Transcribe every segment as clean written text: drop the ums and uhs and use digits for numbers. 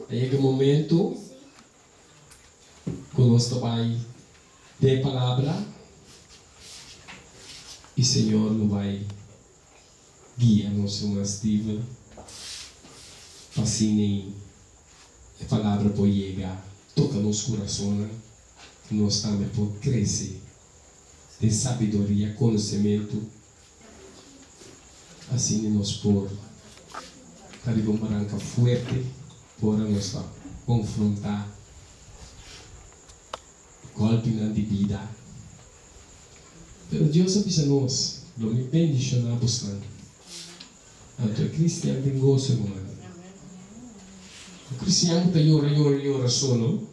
Aí é o momento que nós vai ter palavra e o Senhor nos vai guiar nosso mastivo assim a palavra pode chegar, toca nosso coração, que nós também podemos crescer de sabedoria, conhecimento, assim nós por estar com uma branca forte para nós confrontar golpe na vida. Pero Deus avisa nós, não me bendice na buscando. Então, o cristiano tem gosto, irmão. O cristiano está ora só, não?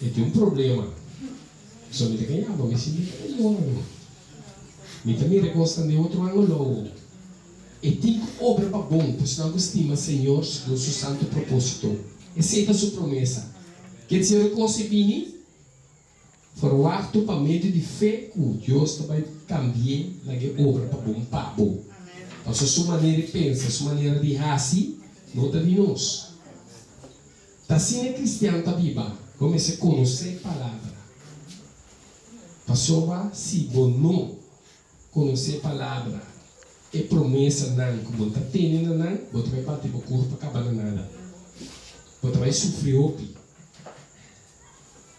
E tem problema. Só me ganhava, mas se me ganhava. Me também recosta de outro ângulo. E tem obra para bom, pois não estima, Senhor, do seu santo propósito. Aceita a sua promessa. Quer dizer, o que vini, for o ato para meio de fé que Deus vai cambiar a obra para bom, para bom. A sua maneira de pensar, a sua maneira de raci, não está de nós. Está assim, cristiano está viva. Comece a conhecer a palavra. Pessoa, se não conhecer a palavra, e promessa não, como está tendo não, você vai bater o corpo para acabar nada. Você vai sofrer opi.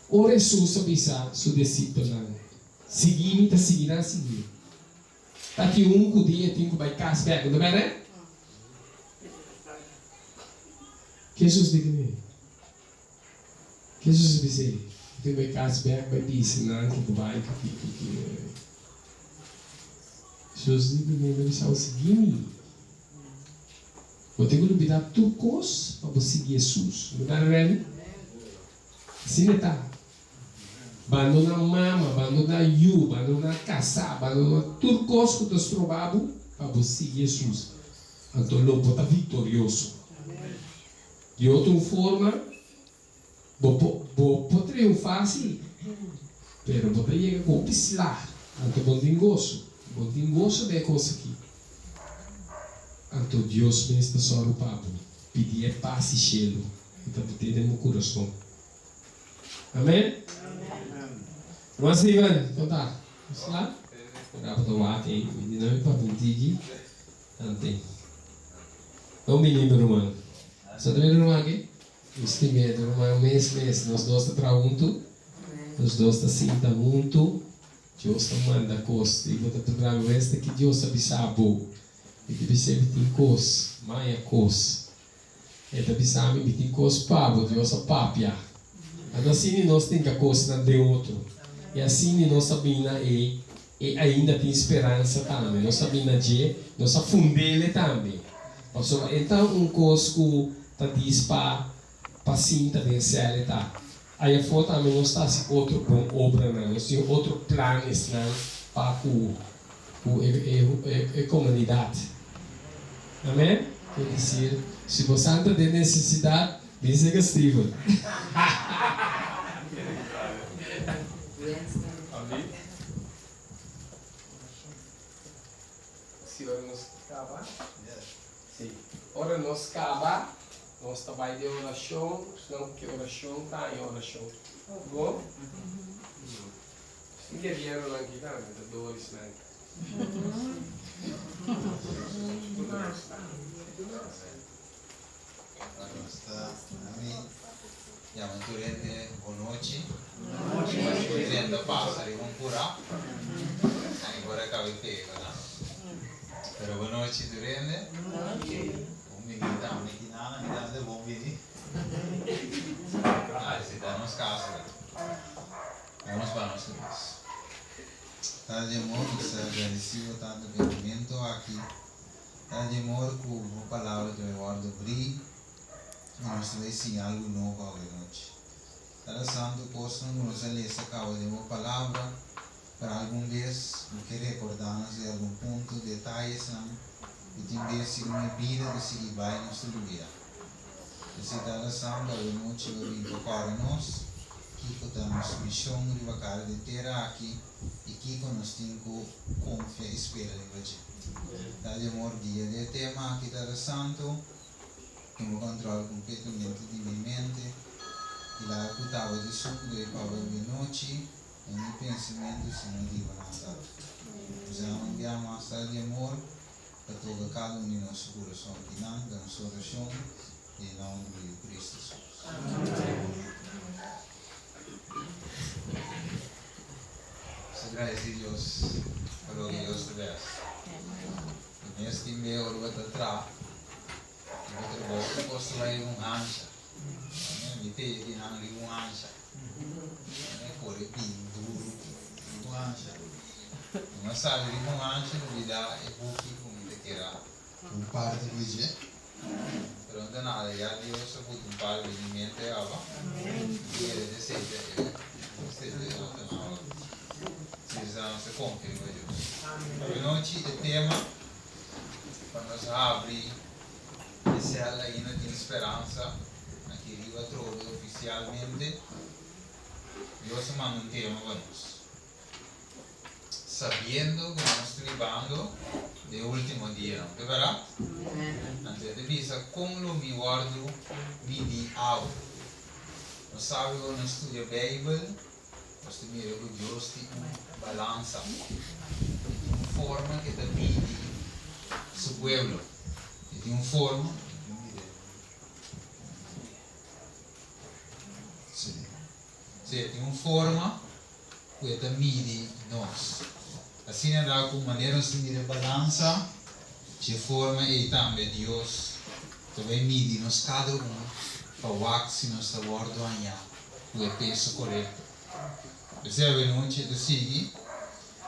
Ora Jesus avisa seu discípulo não. Seguir-me, está seguindo a seguir. Está aqui que dia tem que vai casar, não é, né? Que Jesus diga-me. Que Jesus diz, tem vai casar, vai dizer, não, que vai, que Jesus diga-me, vai dizer o seguinte. Eu tenho que liberar tudo coisa para você seguir Jesus. Não é, né? Assim está. Abandonar mama, abandonar abandonar caçar, abandonar tudo coisa que você trovava para você seguir Jesus. Então, o lobo está vitorioso. De outra forma, vou triunfar sim, mas vou chegar com pislar. Então, vou ter gosto de conseguir. Então, Deus me está só no papo. Pedir paz e gelo. Então, vou ter no meu coração. Amém? Mas, Ivan, então tá. Vamos lá? Vou para o ar, hein? Menina, para mentir. Não tem. Então, menino, irmão. Só também não aqui? Este medo, irmão, mês. Nós dois estamos para junto. Nós dois estamos assim, está junto. Deus está mandando coisas. E vou estar para o resto que Deus sabe saber. E que você tem coisas, maia coisas. E que você tem coisas para Deus a papia. Assim nós temos que coisa de outro. E assim nós sabemos e ainda tem esperança também. Nós sabemos que nós afundele também. Então coisa que está diz para cinta de céu tá. Aí a foto também nós está assim outro bom obra não, nós temos outro planos não para a comunidade. Amém? Quer dizer, se você anda de necessidade, diz que escreva. Se ora nos acaba, sim. Ora nos acaba, nós trabalha de oração, senão que oração está em oração. Bom? Se ninguém vier lá aqui, tá? Dores, né? Chiamo Turente, boa noite. Turente passa di Concura. Agora acaba de pegar. Pero boa noite, Turente. Bom menino, de bom menino. Ah, se dá nos casos. Vamos para nós três. Tá de amor, nos agradecido tanto bendimento aqui. Tá de amor com a palavra que eu guardo abrir. Nós vai ensinar algo novo hoje à noite. Cada santo posso nos ler essa causa de uma palavra para algum vez o que recordar-nos de algum ponto, detalhes, e também se uma vida que se vai nossa vida. Se cada santo hoje à noite vai vir para nós, que temos missão de vacar de terra aqui e que nós temos confiança e espera de você. Cada amor dia de tema aqui cada santo Tengo controle completamente de minha mente. E lá eu estava de suco de para de noite. E meu pensamento se não digo nada. Então, enviamos uma mensagem de amor para todo cada um de nosso coração aqui, da nossa oração, em nome de Cristo Jesus. Graças a Deus, para o que Deus te dá. E neste meio, eu vou te atrás. Eu vou te mostrar ancha. Eu tenho que não ir ancha. Por aí, duro, ancha. Mas sabe, ancha, não dá, é pouco como te queira. Par de vídeo. Pero não nada, já Deus se pôs par de alimento e água. E ele deseja, precisamos se cumprir com Deus. A noite o tema para nós abrir esse ela ainda tem esperança aqui riba trouxe oficialmente Deus manda um tema para nós. Sabendo que nós estamos vivendo o último dia, não é verdade? Antes de visa como me guardo me algo. Nós sabemos que nós estudamos a Bíblia. Nós temos que Deus tem uma balança, uma forma que divide seu povo. Tem uma forma, tem uma forma que divide nós. Assim é da maneira de medir a balança, de forma e também Deus também mide nós cada para o que se nós está guardando o peso correto. Percebe, não te decidi?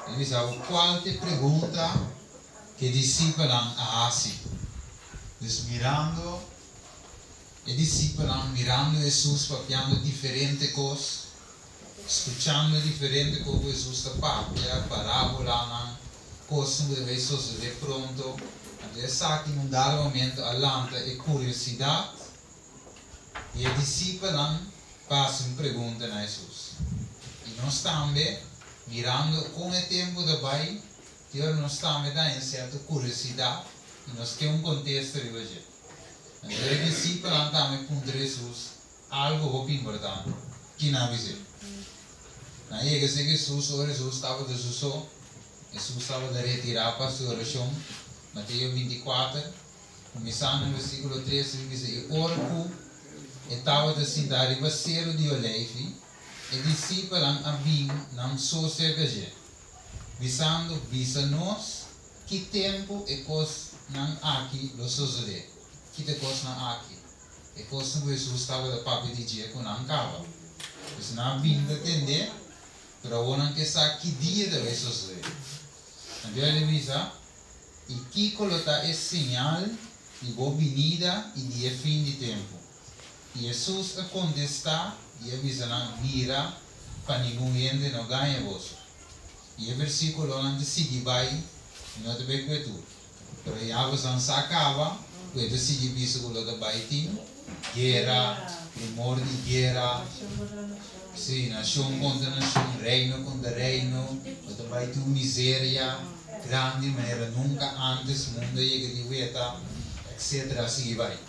Ele diz, qual te pergunta que discípulos a assim? Diz, mirando Jesus, papiando diferentes coisas, escuchando diferentes coisas que Jesus está papia, parábola, coisas que deve suceder pronto. Até essa que não dá momento alanta e curiosidade, e os discípulos passam pergunta a Jesus. E nós também, mirando com o tempo da Bahia, nós também temos certa curiosidade e nós temos um contexto de hoje. Então, os discípulos também perguntam a Jesus algo muito importante, que não dizer. Na época que Jesus estava de Jesus estava a retirar para a sua oração, Mateus 24, começando no versículo 13, ele diz, e orco estava a sentar em vaceiro de olive, e discípulos não só cerveja, visando nós que tempo e coisa não aqui lo suceder, que te coisa não aqui, e coisa que Jesus estava a papo de dia que não acaba, mas não vim a entender, para o não que sabe que dia deve suceder. Então ele diz, e que colocar esse sinal de boa venida e de fim de tempo. E Jesus a contestar e avisa mira para ninguém gente não ganha vosso. E o versículo onde sigue vai não te vê que tu. Pero já você não se acaba, porque sigue o versículo da vai tem guerra, rumor de guerra. Sim, nação contra nação, reino contra reino, você vai ter miséria grande, maneira nunca antes mundo chega de veta, etc. Assim vai.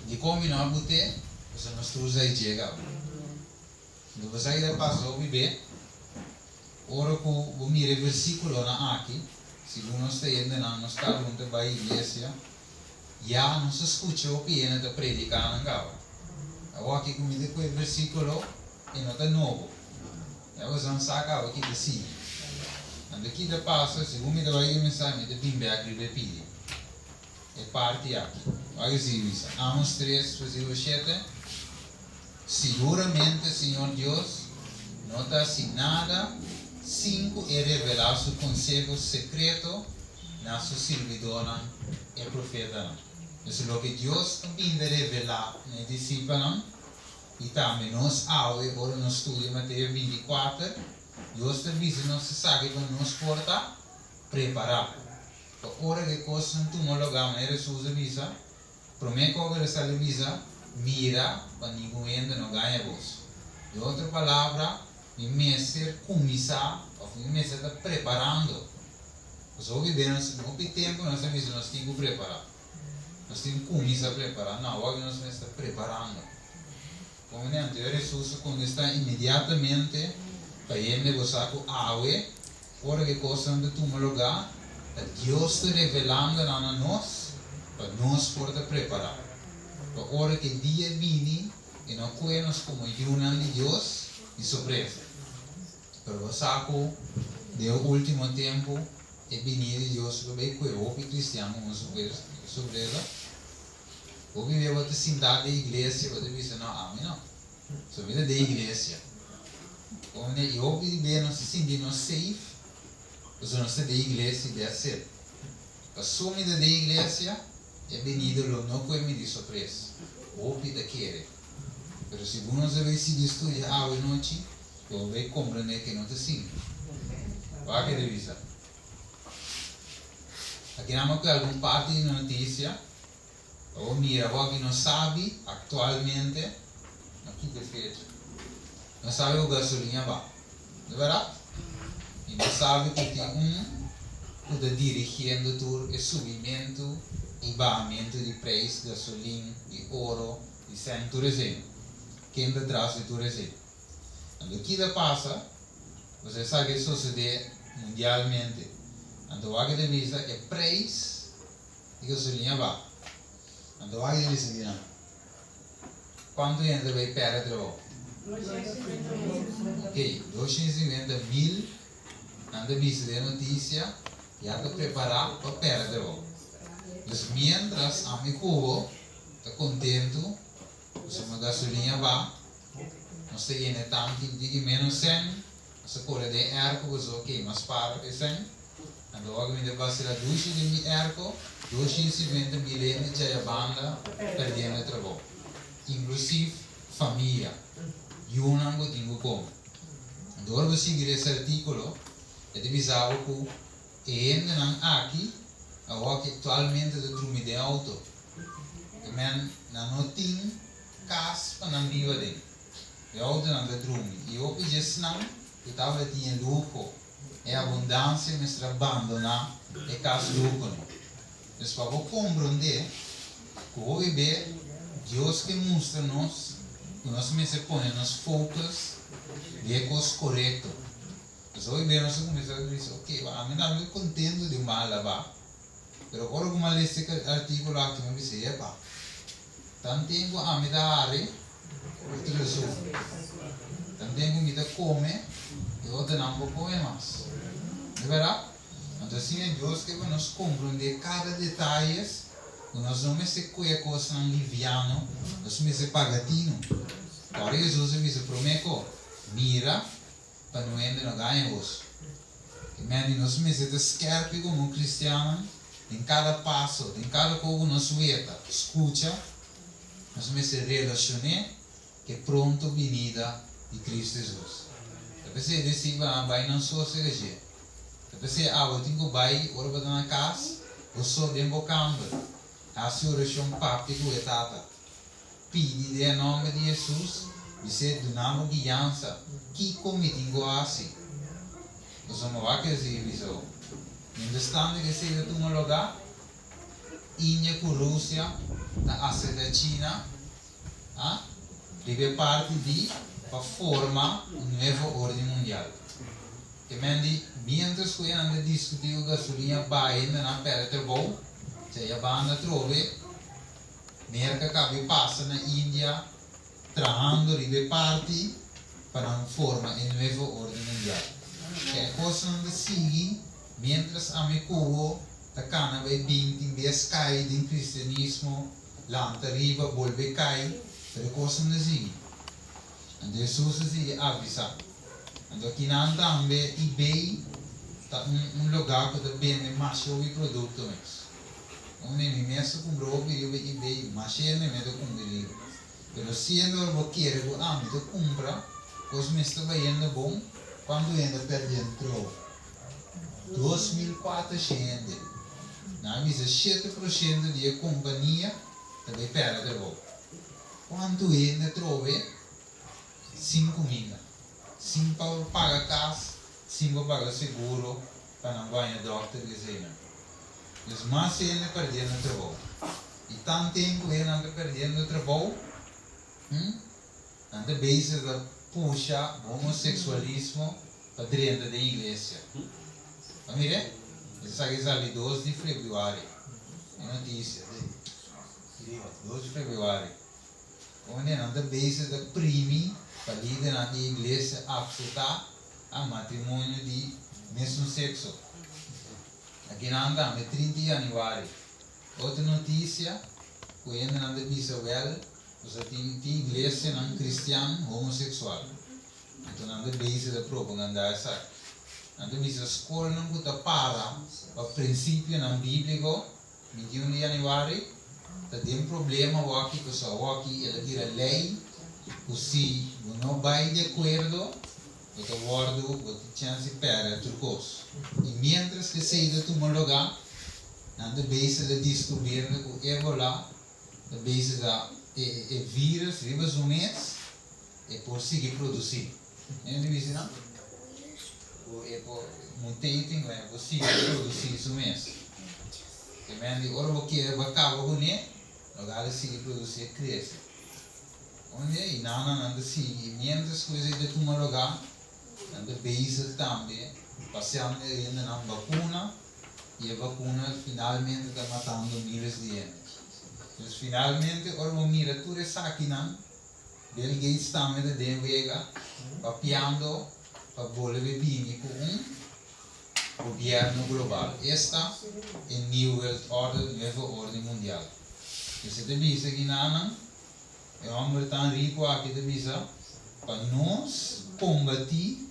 De como não bote, você não estuda aí chega. Quando você ainda passou a viver, ora que eu mire o versículo na aqui, se não está ainda na nossa junta para a igreja, já não se escuta o que ainda está predicando em Gava. Agora aqui comigo com o versículo, e não está novo. Já você não sabe o que decide. Quando aqui está passa, se você vai ir mensagem, você tem que pedir. É parte aqui. Olha assim, Amos 3, versículo 7. Seguramente, Senhor Deus, não está assim nada, 5 é revelar seu conselho secreto na sua servidora e profeta. Isso é o que Deus tem de revelar nos discípulos e também nós, agora no estudo de Mateus 24, Deus te avisa, não se sabe que nos porta preparar. A hora que coisa não toma lugar, mas Jesus avisa, promete que ele avisa, mira, para ninguém ainda não ganha voz. De outra palavra, o mestre começar, o mestre está preparando. Nós vivemos no tempo, nós temos que preparar. nós temos começar a preparar. Não, agora nós estamos preparando. Como nem anterior, Jesus, quando está imediatamente para ele negociar com a água, ora que coisa de tomar lugar, Deus está revelando a nós, para nós poder preparar. Para hora que dia vini, e não conhecemos como Yunan de Deus, e surpresa. Pero o saco, do último tempo, é venir de Deus, para ver que o cristiano, uma surpresa. O que eu vou te sentar da igreja, vou te dizer, não, a mim não. Sou vida da igreja. Como eu vi não se sentir não safe, você não está da igreja e deve ser. A sua vida da igreja é venido não com me de surpresa. O que da querer. Mas se você vai se estudar a noite, você vai compreender que não te sinto. Vai que devisa. Aqui não há alguma parte de notícia. Ou mira, alguém não sabe atualmente, aqui de feito, não sabe o gasolina vai, não é verdade? E não sabe que tem que está dirigindo todo o subimento e baixamento de preço de gasolina, de ouro, de sangue, tudo isso. Quem está atrás de tudo isso? Quando aquilo passa, você sabe que isso sucede mundialmente. Então, a que devisa é preço de gasolina vai. Então, aí ele diz, quanto ainda vai perder? Ok, 250 mil, anda visto de notícia, já está preparado para perder. Mas, mientras a meu cubo está contente, se uma gasolina vai, não se ganha tanto, de menos 100, se corre de arco, você ok, mas para que 100. Então, agora me vai ser a 200 arco, 250 mil anos de banda perdendo o trabalho. Inclusive, família. E eu não tenho como. Então, agora você seguir esse artigo, é de avisar que ainda não aqui, agora que atualmente está dormindo de auto. Também não tem casa para não viver dentro. O auto não está dormindo. E eu pedi senão, eu estava tendo luxo. É abundância, mas abandonar é caso lucro. Mas para você compreender, que hoje vê Deus que mostra-nos, que nós mesmos ponemos focos de coisas corretas. Mas hoje vê nós começamos a dizer, ok, a mim não estou contente de mal lavar. Mas agora como eu leio esse artigo aqui, eu disse, epa, tanto tempo a mim da área, eu resolvo. Tanto tempo me da come, eu não vou comer mais. É verdade? Então, assim é Deus que nos compreender cada detalhe, que nós não se cuida coisa não liviano, nós não se pagatino. Agora, Jesus me promete, mira, para não entrar no ganho osso. E nós me se descarpe como cristiano, em cada passo, em cada coisa nós veta, escuta, nós me se relacione, que pronto venida de Cristo Jesus. Depois você decide, vai não só se reger. Depois você, eu tenho que vai, ora para na casa, eu sou dentro do campo. A senhora chama um papo de coetata. Pede em nome de Jesus, você donava guiança, que comitinho assim. Nós vamos lá que dizer isso. Understand que se ele toma lugar, Índia com Rússia, na Ásia da China, deve parte de para formar uma nova ordem mundial. Que mendi, mientras que anda discutindo gasolina vai na perna do bom, se a banda trove, merca que passa na Índia, trarando deve parte para formar uma nova ordem mundial. Que a coisa não sigue, mientras a me cubo, a cana vai vir, vez cai do cristianismo, lá arriba, volve cai, pero a coisa não sigue. Então, Jesus se avisa. Então, aqui na também, eBay, está lugar que vende mais de produto mesmo. Então, nem mesmo comprou, eu eBay, mas é nem mesmo comprei. Pero se eu quero, eu compra, os meus está vendendo bom, quando ainda perdendo 2.400. Na avisa 7% de companhia também perde bom. Quando ainda trove 5.000. 5 para pagar casa, 5 para pagar seguro, para não ganhar doctor e assim. Mas mais ainda perdendo trabalho. E tanto tempo ele anda perdendo o trabalho, anda bezig de puxar o homossexualismo para dentro da igreja. Mire, essa é ali 12 de fevereiro, é notícia, 12 de fevereiro, onde anda bezig de primir para liderar a igreja a aceitar a matrimônio de mesmo sexo. Aqui na anda, é 30 de janeiro. Outra notícia, que ainda anda bisawel, você tem igreja não cristã homossexual. Então anda bezig de propaganda essa. Anda bisa escola não puta para o princípio não bíblico, 21 de janeiro, tem um problema aqui, pessoal aqui, ela tira lei, se não vai de acordo, você guarda, você chance de perder trucos. E mientras que sai de tu lugar, anda bezig de descobrir que o Ebola, anda bezig de vírus, ribas um mês, e por seguir produzir. Não é não? O mutating, é possível produzir isso mesmo. E vem de ouro que é bacana com ele, agora seguir produzir cresce. Onde e não anda seguir, mientras coisas de tomar lugar, anda bezig também, passando ainda na vacuna, e a vacuna finalmente está matando milhares de gente. Então finalmente, ouro mira tudo isso aqui não, Bill Gates também de Denvega, papiando para volver bem com governo global. Esta é a New World Order, nova ordem mundial. Você te visa que não é um homem tão rico aqui te visa para nós combater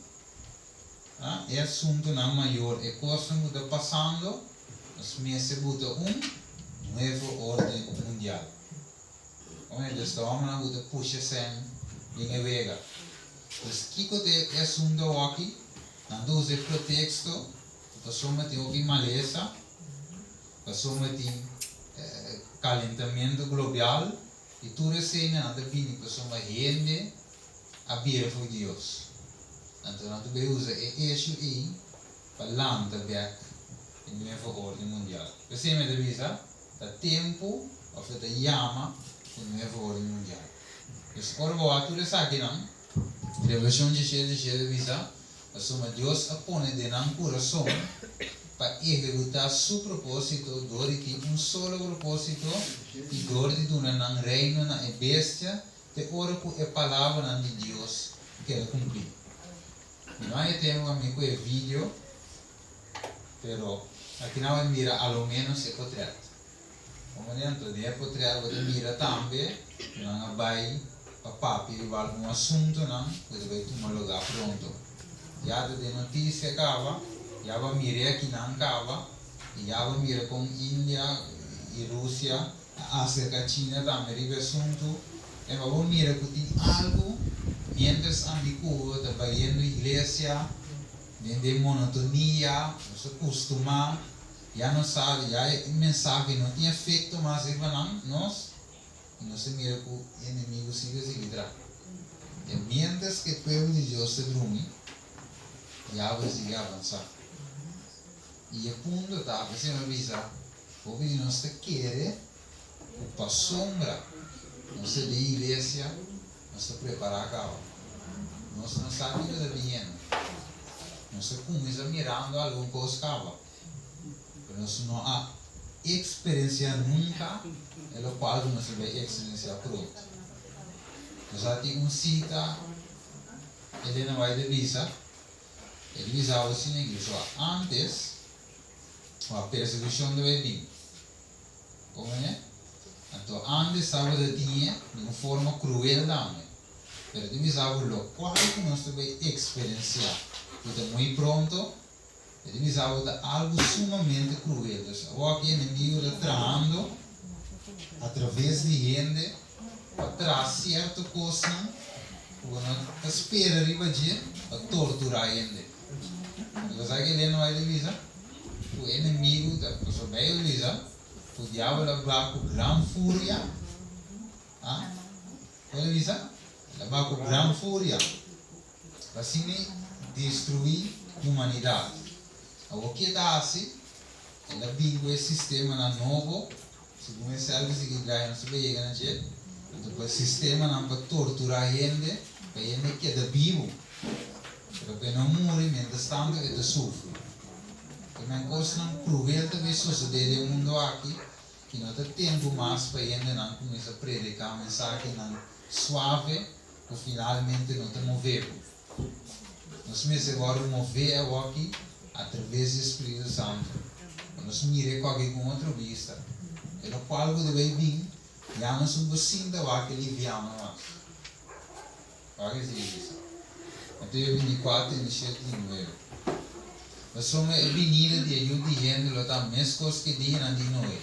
é assunto não maior, é coisa que está passando, nós meses buta nova ordem mundial. Onde esta homem buta puxa sem linha vega. Pues kiko te assunto aqui, não usa pretexto, pessoa tem ouvi maleza, pessoa tem calentamento global e tudo isso não tem bem pessoa rende a vir por Deus. Então não te usa isso aí para lançar back em nova ordem mundial. Você me avisa, dá tempo ou foi da chama em nova ordem mundial. Pues agora tudo isso aqui não. Revolução de visa, a Deus apone de nosso coração para executar seu propósito, dor que solo propósito, e dor de um reino na bestia, de ora que a palavra de Deus que ela cumprir. Nós temos um vídeo, pero aqui não mira ao menos é portrait. Como dentro de portrait, você mira também, não vai papi di algum assunto não, você vai tomar lugar pronto. Já de notícia acaba, já vai mirar aqui não acaba, e já vai mirar com Índia e Rússia, África, China também de assunto, e vai mirar que tem algo, mientras ambicua, trabalhando na igreja, de monotonia, não se acostuma, já não sabe, já a mensagem não tinha efeito, mas nós não se mira que o inimigo siga atrás. E mientras que o povo de Deus se dorme, já vai seguir avançar. E a ponto está, você me avisa, o povo de nós quer, para sombra, não se de igreja, não se preparar a causa. Nós não sabemos de bem, não se começa mirando alguma coisa cava. Nós não há experiência nunca, é o qual nós vai experienciar pronto. Nós já temos cita, ele não vai de visa, ele visava assim na igreja. Antes, a perseguição do vir. Como é? Então, antes estava de tinha de uma forma cruel também. Mas ele visava o qual que nós vai experienciar. Então, muito pronto, ele visava de algo sumamente cruel. O que o inimigo está tramando, através de gente, para trazer certa coisa, para esperar e para torturar a gente. Você sabe que ele não vai divisar? O inimigo, você vai divisar, o diabo vai com grande fúria. Pode divisar? Ele vai com grande fúria. Para assim destruir a humanidade. O que dá assim, ele vem com esse sistema novo, Se começar a dizer que ganha, não se vai chegar, então o sistema não para torturar a gente, para a gente queda vivo. Porque não morre, mientras tanto, ele sofre. Também coisa não cruel também suceder no mundo aqui, que não tem tempo mais para a gente não começar a predicar uma mensagem não suave, que finalmente não te mover. Nós mesmos agora mover aqui através do Espírito Santo. Nós miramos qualquer com outra vista. E no qual você vai vir, já não somos sinta aqui liviano mais. Olha que isso. Então eu vim de 4 e 7 de novembro. Nós somos a venida de ajuda de gente, nós estamos mais coisas que dia não de noite.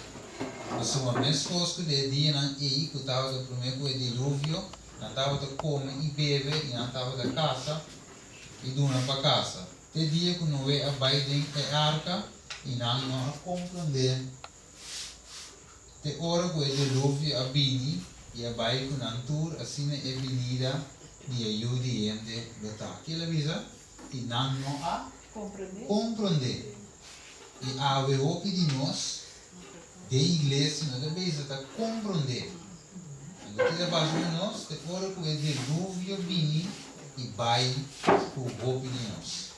Nós somos mais coisas que dia não é que estava do primeiro com o dilúvio, não estava de comer e beber, e não estava da casa, e dona para casa. Tem dia que não é a Biden é arca, e não a compreender. Tem hora que o dilúvio a bini, e a Biden não tur, assim é a venida de ajuda de gente, aquela visa, e não a compreender. E a o que de nós, da igreja, não deve estar compreender. E o que é base de nós, é hora que o dilúvio vem e vai para o roubo de nós.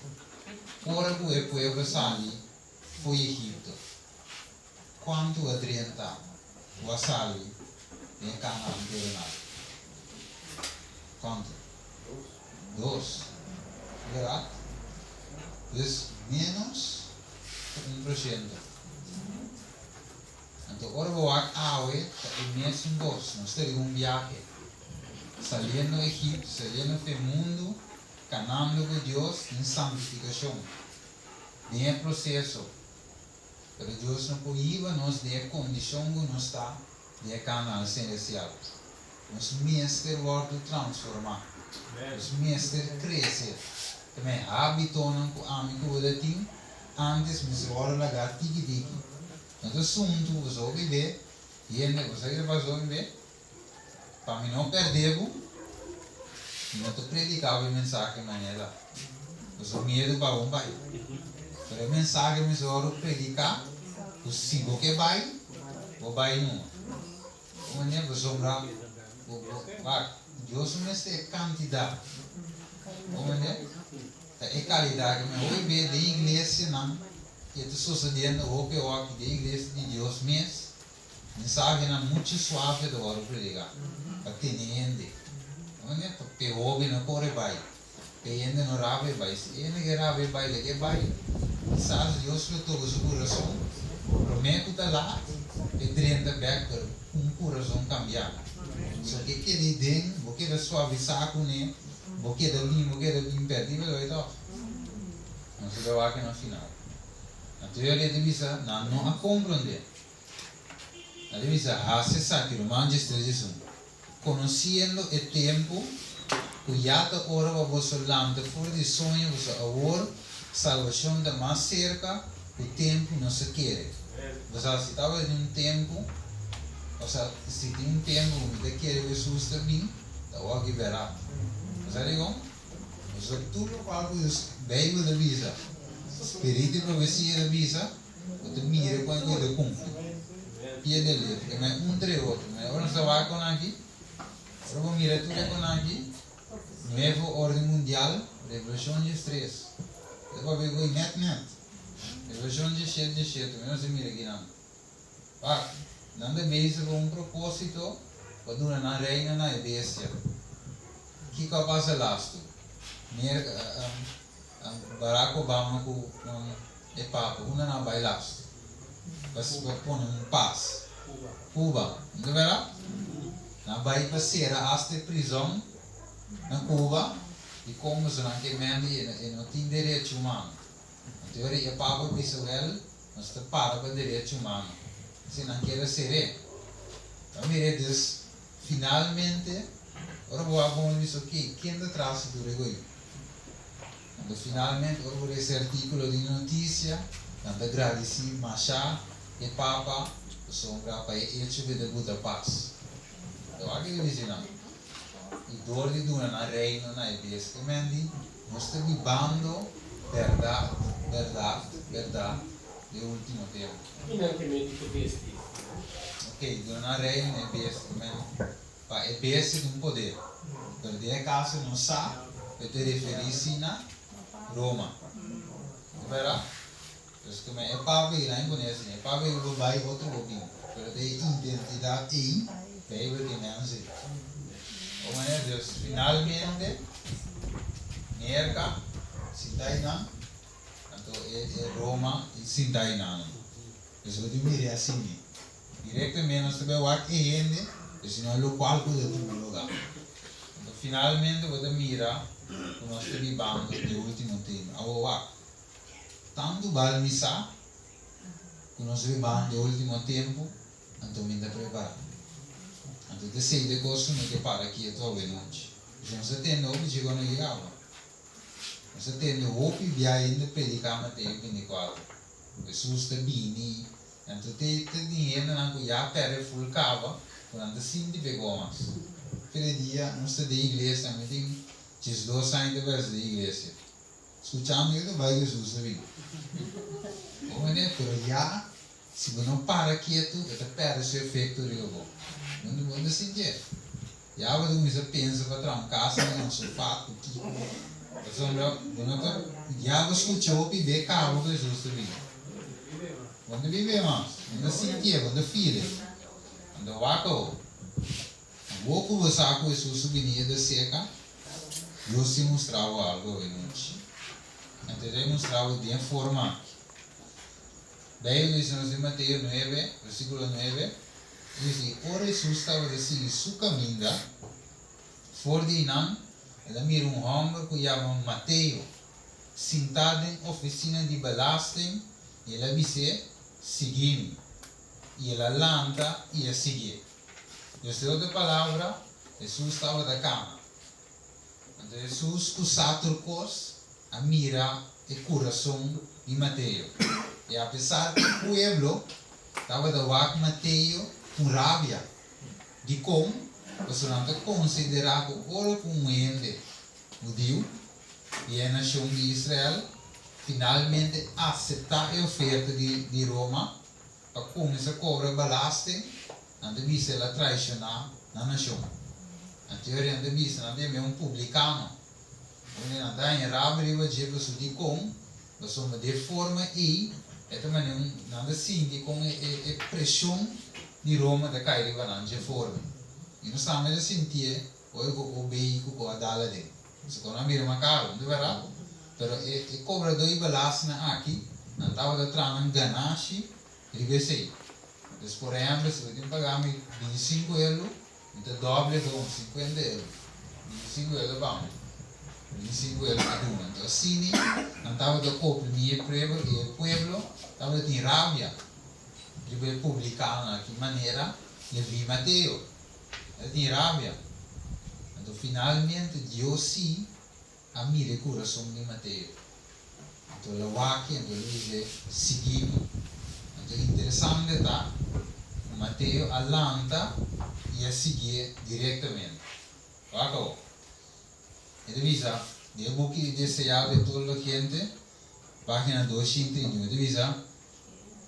Hora que o povo sali foi Egito. Quanto adianta o sali em Canaã terrenal? Quanto? 2. Verdade? Dus menos 1%. Então, agora vou awe é mesmo dois. Nós temos viagem. Saliendo do Egito, saliendo do mundo, caminhando com Deus em santificação. Nem é processo. Pero Deus não proíba nós de condição que nós está de canal celestial. Nós mestre volta transformar. Nós mestre crescer. Também habitam com amigo da tim antes me se ora lagar tiki. Então assunto você ouve ver e ainda você vai ver para mim não perder não te predicar a mensagem maneira você medo para um pai para a mensagem me se ora predicar o sigo que vai o vai não como é você bravo Deus me se quantidade como é a qualidade que eu vejo da igreja não que está sucedendo hoje aqui da igreja de Deus mesmo mensagem não muito suave do hora pregar para ter gente não é porque hoje não corre vai porque gente não rave vai se gente que rave vai le que vai sabe Deus que todo o coração prometo está lá e drenda back coração cambiar só que aquele dentro porque da suavizar com ele porque da imperdível então não se deu aqui no final a teoria de vista não a compreender a divisa acessar que o Romanos 13 conhecendo o tempo que já está hora para você lançar fora de sonho você agora salvação está mais cerca o tempo não se quer você se estava em tempo você se tem tempo que você quer Jesus também está aqui verá você digo você tudo algo bem da visa espírito e profecia da visa você mira quando ele cumpre e ele lê mas entre outro mas agora você vai com aqui agora vou mirar tudo com aqui novo ordem mundial revolução de 3 depois vai ver net revolução de 7 mas não se mira aqui não não deve ser com propósito para durar na reina na bestia que capaz de lasto Barack Obama com é papo uma na bailasto mas pôr paz Cuba não verá na baia passeira hasta prisão na Cuba e como se não tem e não tem direito humano a teoria é papo que isso é mas está para direito humano se não quer ser a mire diz finalmente ora vou abrir isso aqui quem está atrás do regoi quando finalmente ora vou esse artigo de notícia quando agradeci Machá e Papa sombra para ele de Buda paz então aqui ele diz não e dor de duna na reino na igreja que mendi nós estamos vivendo verdade de último tempo e não que me dico deste ok ok, dona rei não é besta, mas é besta de um poder. Perder caso não sabe, eu te referi na Roma. Verá? Porque é para ver, não conhece, é para ver o vai outro pouquinho. Perder identidade e vai ver que não sei. O mané Deus finalmente merca Sintainan, então é Roma e Sintainan. Isso que eu me assim. Diretamente nós também o que rende, isso não é o qual pode ter lugar. Então finalmente você mira o nosso bando de último tempo. Agora, tanto vale missa, o nosso bando de último tempo, então me dá preparado. Então decide coisa não que para aqui é todo noite. Já você tem novo chegou no ligava. Você tem novo e via ainda predicar Mateus 24. Jesus está bem. Então tem dinheiro na cuia pere full cava, quando assim de pegomas. Aquele dia não se de igreja, também tem 2 anos de vez de igreja. Escutamos que vai Jesus vir. Como é que já se você não para quieto, você perde seu efeito de novo. Não sentir. Já você pensa para trancar, não se faz o que. Já você escutou e vê carro que Jesus vir. Quando vivemos, quando sentir, quando filha, quando vaca, o que você com Jesus vinha da seca, Deus se mostrava algo em nós. Então ele mostrava de forma. Daí diz em Mateus 9, versículo 9, diz: ora Jesus estava a seguir seu caminho, fora de Inan, ele mira homem que chama Mateus, sentado em oficina de belasting, e ele disse: segui-me. E ele lanta e a seguir. Essa outra palavra, Jesus estava da cama. Então Jesus, com 4 coisas, a mira e coração de Mateus. E apesar que o povo estava da vaca Mateus com rabia, de como você não está considerado agora como ente judeu e a nação de Israel finalmente aceitar a oferta de Roma para começar a cobrar balaste, não deve ser ela traicionar na nação. Anteriormente deve ser um publicano, onde não está em rabia e vai dizer de como, mas de forma e também não deve sentir como a pressão de Roma da cair de forma. E nós estamos a sentir o veículo com a dala dele. Se não mira uma cara, não verá. Pero o cobrador e balança aqui, não estava de trás ganache e recebe. Então, por exemplo, se eu tenho que pagar 25 euros, então doble com 50 euros. 25 euros vamos. 25 euros cada um. Então, assim, não estava de comprimir o povo estava de rabia. De publicar de que maneira ele viu Mateus. Ele tinha rabia. Então, finalmente, Deus sim a mira o coração de Mateus. Então, ele vai aqui, então ele diz, segui-me. Então, interessante está, Mateus alanta e a seguir diretamente. Acabou. Ele diz, devo que desejar de toda a gente, página 231, ele diz,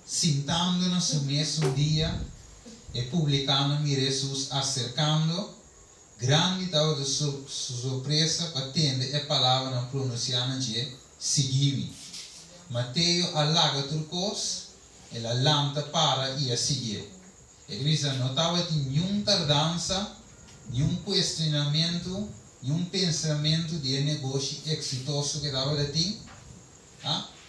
sentando-nos no mesmo dia e publicando Jesus acercando, grande estava de surpresa para atender a palavra não pronunciada de segui-me. Mateus alaga turcos, ele lanta para e a seguir. Ele diz, não estava nenhuma tardança, nenhum questionamento, nenhum pensamento de negócio exitoso que estava de ti.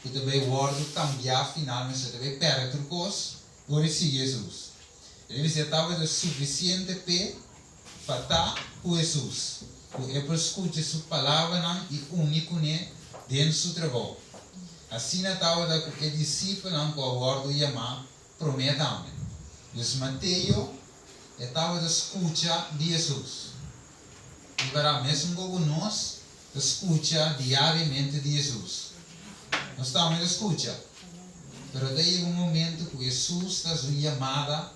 Que também o word cambiar finalmente, você também perde turcos, agora seguir Jesus. Ele diz, estava de suficiente pé para estar com Jesus. É para escutar sua palavra e único dentro do seu trabalho. Assim estava de discípulo com o word chamar prometamente. Então, Mateus estava de escutar de Jesus. E para mesmo como nós, escuta diariamente de Jesus. Nós estamos a escutar. Mas daí um momento que Jesus está sua chamada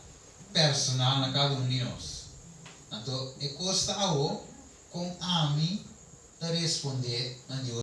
personal na cada um de nós. Então, é costa com a mim de responder a Deus.